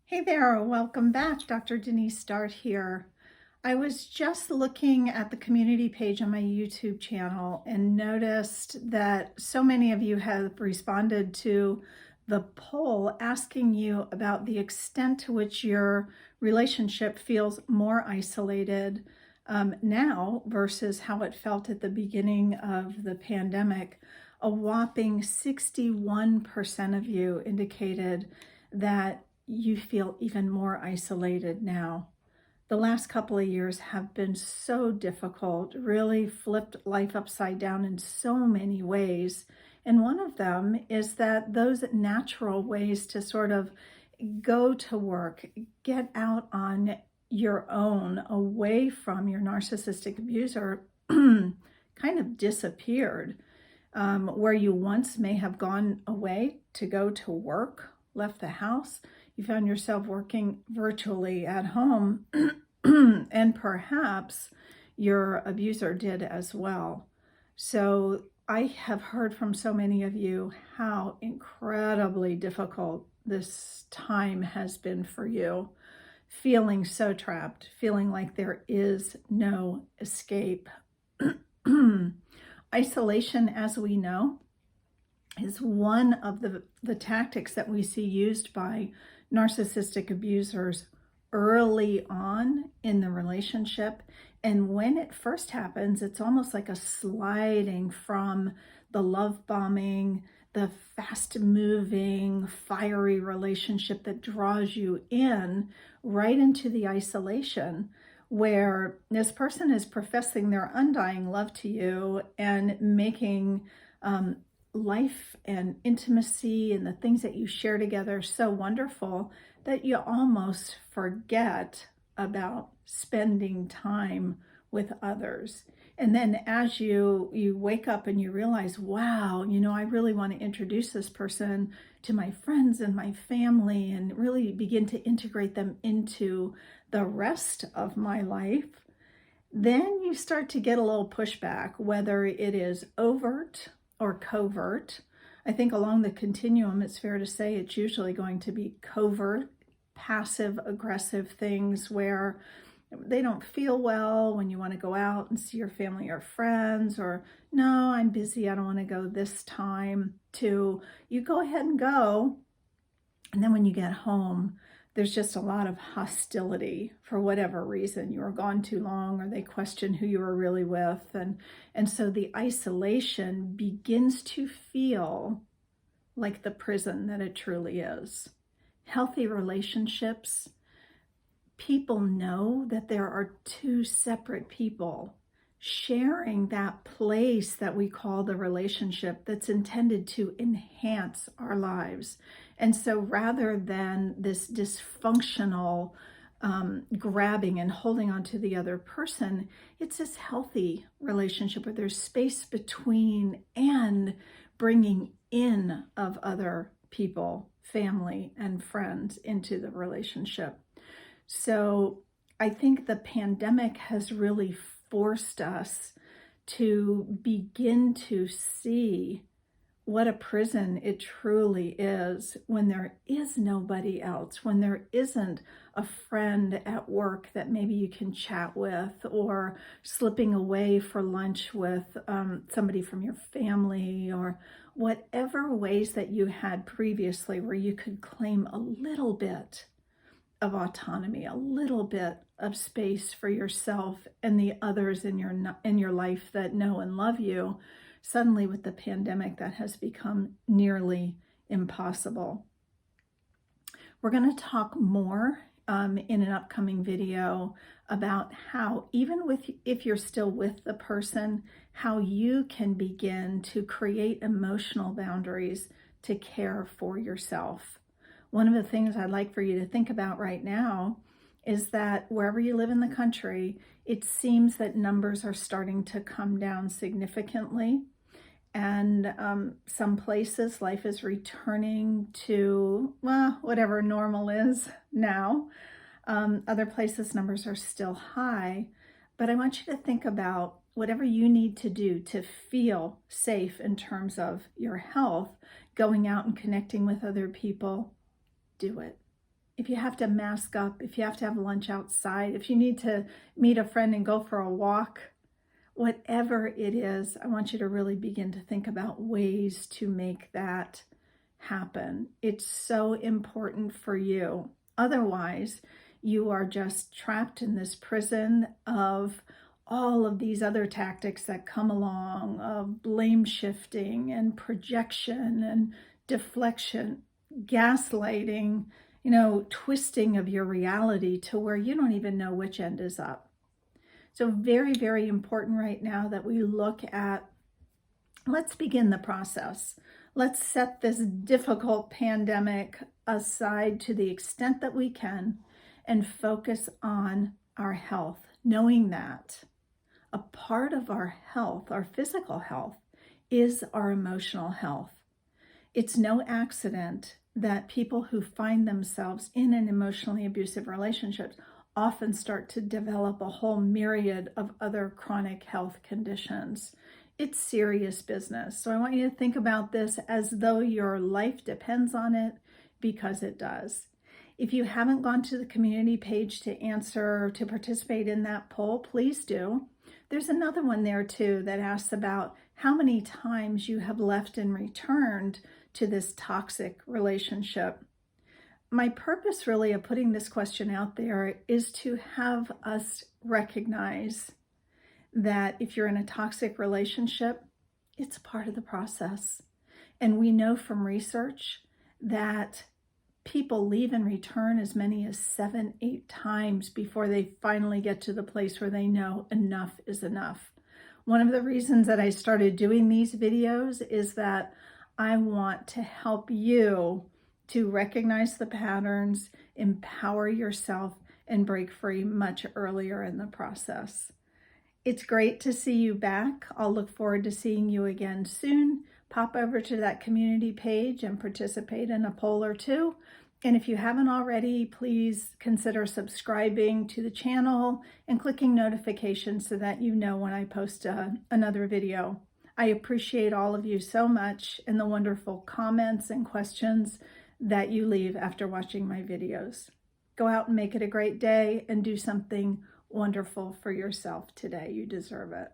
Hey there, welcome back. Dr. Denise Dart here. I was just looking at the community page on my YouTube channel and noticed that so many of you have responded to the poll asking you about the extent to which your relationship feels more isolated now versus how it felt at the beginning of the pandemic. A whopping 61% of you indicated that you feel even more isolated now. The last couple of years have been so difficult, really flipped life upside down in so many ways. And one of them is that those natural ways to sort of go to work, get out on your own, away from your narcissistic abuser, kind of disappeared. Where you once may have gone away to go to work, left the house, you found yourself working virtually at home, and perhaps your abuser did as well. So I have heard from so many of you how incredibly difficult this time has been for you, feeling so trapped, feeling like there is no escape. Isolation, as we know, is one of the tactics that we see used by narcissistic abusers early on in the relationship. And when it first happens, it's almost like a sliding from the love bombing, the fast moving, fiery relationship that draws you in right into the isolation, where this person is professing their undying love to you and making life and intimacy and the things that you share together so wonderful that you almost forget about spending time with others. And then as you wake up and you realize, wow, I really want to introduce this person to my friends and my family and really begin to integrate them into the rest of my life, then you start to get a little pushback, whether it is overt or covert. I think along the continuum, it's fair to say it's usually going to be covert, passive, aggressive things where they don't feel well when you want to go out and see your family or friends, or no, I'm busy, I don't want to go this time, to you go ahead and go. And then when you get home, there's just a lot of hostility for whatever reason. You were gone too long, or they question who you were really with. And so the isolation begins to feel like the prison that it truly is. Healthy relationships, people know that there are two separate people sharing that place that we call the relationship that's intended to enhance our lives. And so rather than this dysfunctional grabbing and holding on to the other person, it's this healthy relationship where there's space between and bringing in of other people, family and friends into the relationship. So I think the pandemic has really forced us to begin to see what a prison it truly is when there is nobody else, when there isn't a friend at work that maybe you can chat with, or slipping away for lunch with somebody from your family, or whatever ways that you had previously where you could claim a little bit of autonomy, a little bit of space for yourself and the others in your life that know and love you. Suddenly with the pandemic, that has become nearly impossible. We're going to talk more in an upcoming video about how, even if you're still with the person, how you can begin to create emotional boundaries to care for yourself. One of the things I'd like for you to think about right now is that wherever you live in the country, it seems that numbers are starting to come down significantly. And some places, life is returning to, well, whatever normal is now. Other places, numbers are still high. But I want you to think about whatever you need to do to feel safe in terms of your health, going out and connecting with other people. Do it. if you have to mask up, if you have to have lunch outside, if you need to meet a friend and go for a walk, whatever it is, I want you to really begin to think about ways to make that happen. It's so important for you. Otherwise, you are just trapped in this prison of all of these other tactics that come along, of blame shifting and projection and deflection, gaslighting, twisting of your reality to where you don't even know which end is up. So very, very important right now that we look at, let's begin the process. Let's set this difficult pandemic aside to the extent that we can and focus on our health, knowing that a part of our health, our physical health, is our emotional health. It's no accident that people who find themselves in an emotionally abusive relationship often start to develop a whole myriad of other chronic health conditions. It's serious business. So I want you to think about this as though your life depends on it, because it does. If you haven't gone to the community page to participate in that poll, please do. There's another one there too that asks about how many times you have left and returned to this toxic relationship. My purpose really of putting this question out there is to have us recognize that if you're in a toxic relationship, it's part of the process. And we know from research that people leave and return as many as 7-8 times before they finally get to the place where they know enough is enough. One of the reasons that I started doing these videos is that I want to help you to recognize the patterns, empower yourself, and break free much earlier in the process. It's great to see you back. I'll look forward to seeing you again soon. Pop over to that community page and participate in a poll or two. And if you haven't already, please consider subscribing to the channel and clicking notifications so that you know when I post another video. I appreciate all of you so much and the wonderful comments and questions that you leave after watching my videos. Go out and make it a great day and do something wonderful for yourself today. You deserve it.